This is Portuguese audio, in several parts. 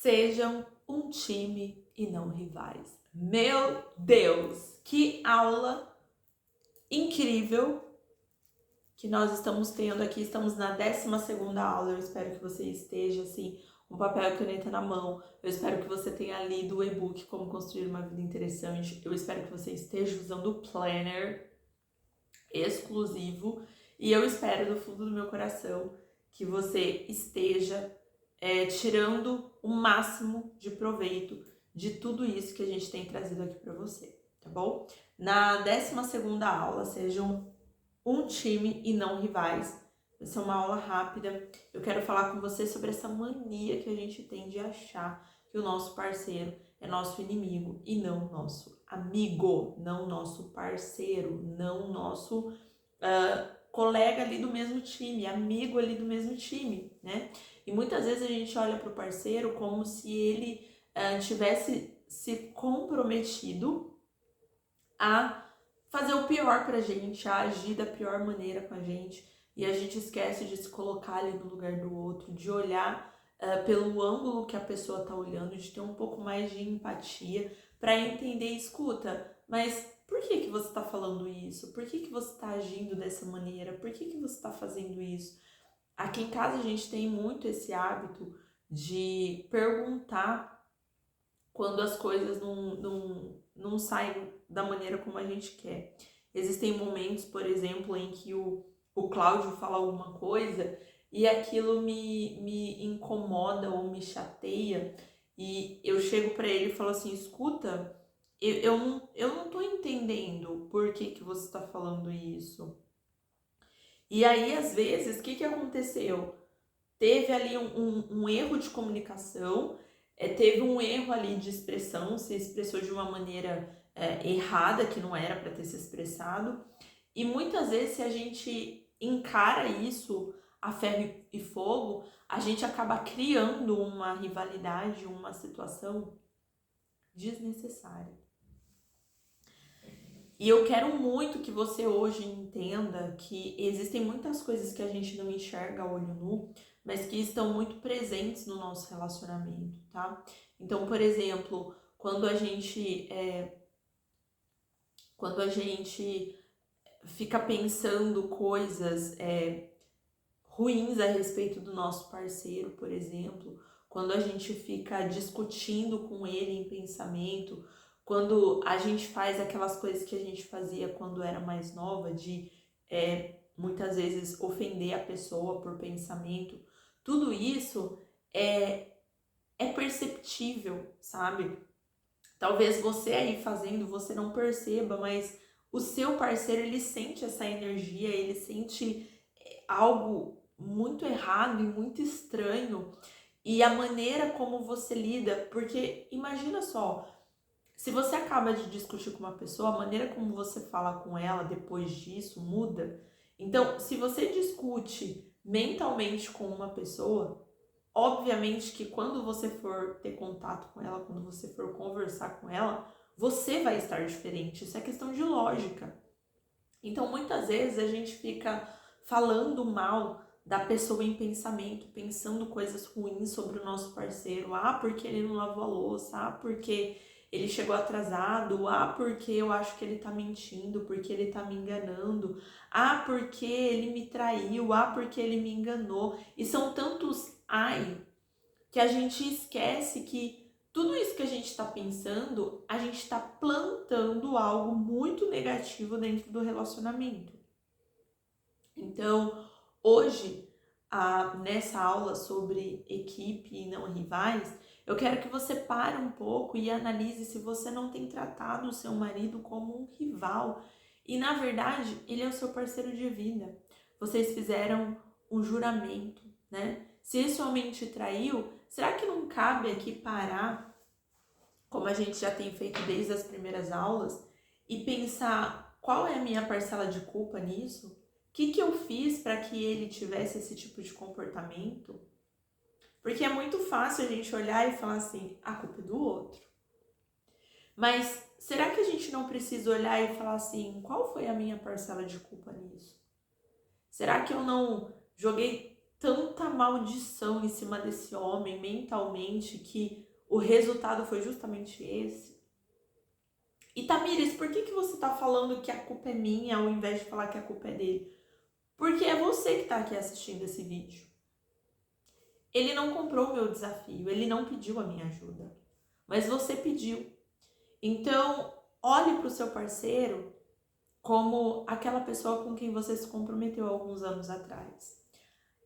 Sejam um time e não rivais. Meu Deus, que aula incrível que nós estamos tendo aqui. Estamos na 12ª aula. Eu espero que você esteja assim, com papel e caneta na mão. Eu espero que você tenha lido o e-book Como Construir uma Vida Interessante. Eu espero que você esteja usando o planner exclusivo. E eu espero do fundo do meu coração que você esteja tirando o máximo de proveito de tudo isso que a gente tem trazido aqui para você, tá bom? Na 12ª aula, sejam um time e não rivais. Vai ser uma aula rápida. Eu quero falar com você sobre essa mania que a gente tem de achar que o nosso parceiro é nosso inimigo e não nosso amigo, não nosso parceiro, não nosso colega ali do mesmo time, amigo ali do mesmo time, né? E muitas vezes a gente olha para o parceiro como se ele tivesse se comprometido a fazer o pior pra gente, a agir da pior maneira com a gente, e a gente esquece de se colocar ali no lugar do outro, de olhar pelo ângulo que a pessoa tá olhando, de ter um pouco mais de empatia para entender, escuta, mas por que você tá falando isso? Por que você tá agindo dessa maneira? Por que você tá fazendo isso? Aqui em casa a gente tem muito esse hábito de perguntar quando as coisas não saem da maneira como a gente quer. Existem momentos, por exemplo, em que o Cláudio fala alguma coisa e aquilo me incomoda ou me chateia, e eu chego para ele e falo assim, escuta, eu não tô entendendo por que você tá falando isso. E aí, às vezes, o que aconteceu? Teve ali um erro de comunicação, teve um erro ali de expressão, se expressou de uma maneira errada, que não era para ter se expressado. E muitas vezes, se a gente encara isso a ferro e fogo, a gente acaba criando uma rivalidade, uma situação desnecessária. E eu quero muito que você hoje entenda que existem muitas coisas que a gente não enxerga a olho nu, mas que estão muito presentes no nosso relacionamento, tá? Então, por exemplo, quando a gente fica pensando coisas ruins a respeito do nosso parceiro, por exemplo, quando a gente fica discutindo com ele em pensamento, quando a gente faz aquelas coisas que a gente fazia quando era mais nova, de muitas vezes ofender a pessoa por pensamento, tudo isso é perceptível, sabe? Talvez você aí fazendo, você não perceba, mas o seu parceiro, ele sente essa energia, ele sente algo muito errado e muito estranho, e a maneira como você lida, porque imagina só, se você acaba de discutir com uma pessoa, a maneira como você fala com ela depois disso muda. Então, se você discute mentalmente com uma pessoa, obviamente que quando você for ter contato com ela, quando você for conversar com ela, você vai estar diferente. Isso é questão de lógica. Então, muitas vezes a gente fica falando mal da pessoa em pensamento, pensando coisas ruins sobre o nosso parceiro. Ah, porque ele não lavou a louça. Ah, porque ele chegou atrasado. Ah, porque eu acho que ele tá mentindo, porque ele tá me enganando. Ah, porque ele me traiu. Ah, porque ele me enganou. E são tantos ai que a gente esquece que tudo isso que a gente está pensando, a gente está plantando algo muito negativo dentro do relacionamento. Então, hoje, nessa aula sobre equipe e não rivais, eu quero que você pare um pouco e analise se você não tem tratado o seu marido como um rival. E, na verdade, ele é o seu parceiro de vida. Vocês fizeram um juramento, né? Se esse homem te traiu, será que não cabe aqui parar, como a gente já tem feito desde as primeiras aulas, e pensar qual é a minha parcela de culpa nisso? O que eu fiz para que ele tivesse esse tipo de comportamento? Porque é muito fácil a gente olhar e falar assim, a culpa é do outro. Mas será que a gente não precisa olhar e falar assim, qual foi a minha parcela de culpa nisso? Será que eu não joguei tanta maldição em cima desse homem mentalmente que o resultado foi justamente esse? E Tamires, por que você tá falando que a culpa é minha ao invés de falar que a culpa é dele? Porque é você que tá aqui assistindo esse vídeo. Ele não comprou o meu desafio, ele não pediu a minha ajuda, mas você pediu. Então, olhe para o seu parceiro como aquela pessoa com quem você se comprometeu alguns anos atrás.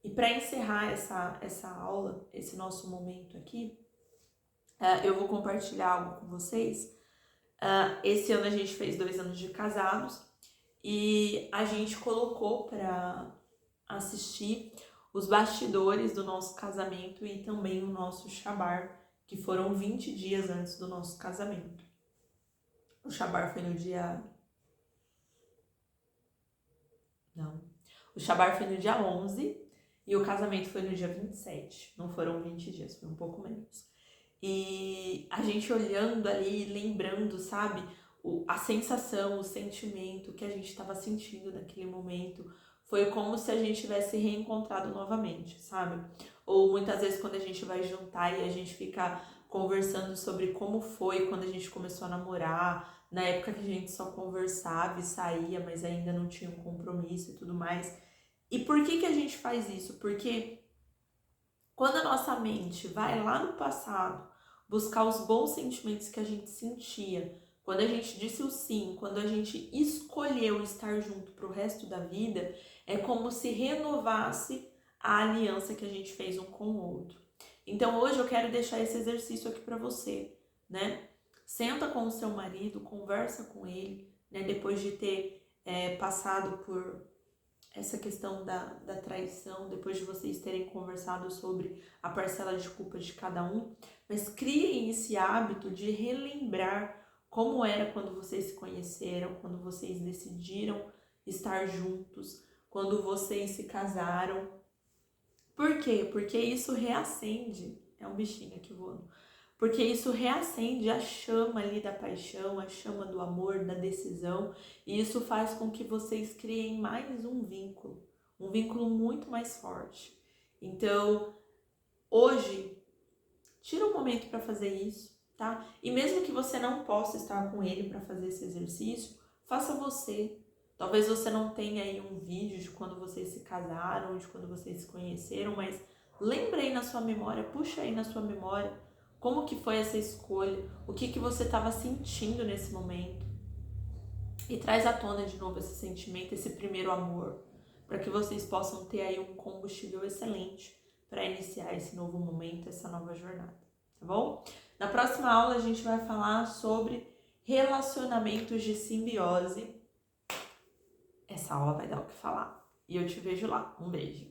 E para encerrar essa aula, esse nosso momento aqui, eu vou compartilhar algo com vocês. Esse ano a gente fez 2 anos de casados e a gente colocou para assistir os bastidores do nosso casamento e também o nosso shabar, que foram 20 dias antes do nosso casamento. O shabar foi no dia... Não. O shabar foi no dia 11 e o casamento foi no dia 27. Não foram 20 dias, foi um pouco menos. E a gente olhando ali, lembrando, sabe? A sensação, o sentimento que a gente estava sentindo naquele momento. Foi como se a gente tivesse reencontrado novamente, sabe? Ou muitas vezes quando a gente vai jantar e a gente fica conversando sobre como foi quando a gente começou a namorar, na época que a gente só conversava e saía, mas ainda não tinha um compromisso e tudo mais. E por que a gente faz isso? Porque quando a nossa mente vai lá no passado buscar os bons sentimentos que a gente sentia, quando a gente disse o sim, quando a gente escolheu estar junto pro resto da vida, é como se renovasse a aliança que a gente fez um com o outro. Então hoje eu quero deixar esse exercício aqui para você, né? Senta com o seu marido, conversa com ele, né? Depois de ter passado por essa questão da traição, depois de vocês terem conversado sobre a parcela de culpa de cada um, mas criem esse hábito de relembrar como era quando vocês se conheceram, quando vocês decidiram estar juntos, quando vocês se casaram. Por quê? Porque isso reacende, é um bichinho aqui voando, porque isso reacende a chama ali da paixão, a chama do amor, da decisão, e isso faz com que vocês criem mais um vínculo muito mais forte. Então, hoje, tira um momento para fazer isso, tá? E mesmo que você não possa estar com ele para fazer esse exercício, faça você. Talvez você não tenha aí um vídeo de quando vocês se casaram, de quando vocês se conheceram, mas lembra aí na sua memória, puxa aí na sua memória como que foi essa escolha, o que você estava sentindo nesse momento. E traz à tona de novo esse sentimento, esse primeiro amor, para que vocês possam ter aí um combustível excelente para iniciar esse novo momento, essa nova jornada, tá bom? Na próxima aula a gente vai falar sobre relacionamentos de simbiose. Essa aula vai dar o que falar. E eu te vejo lá. Um beijo.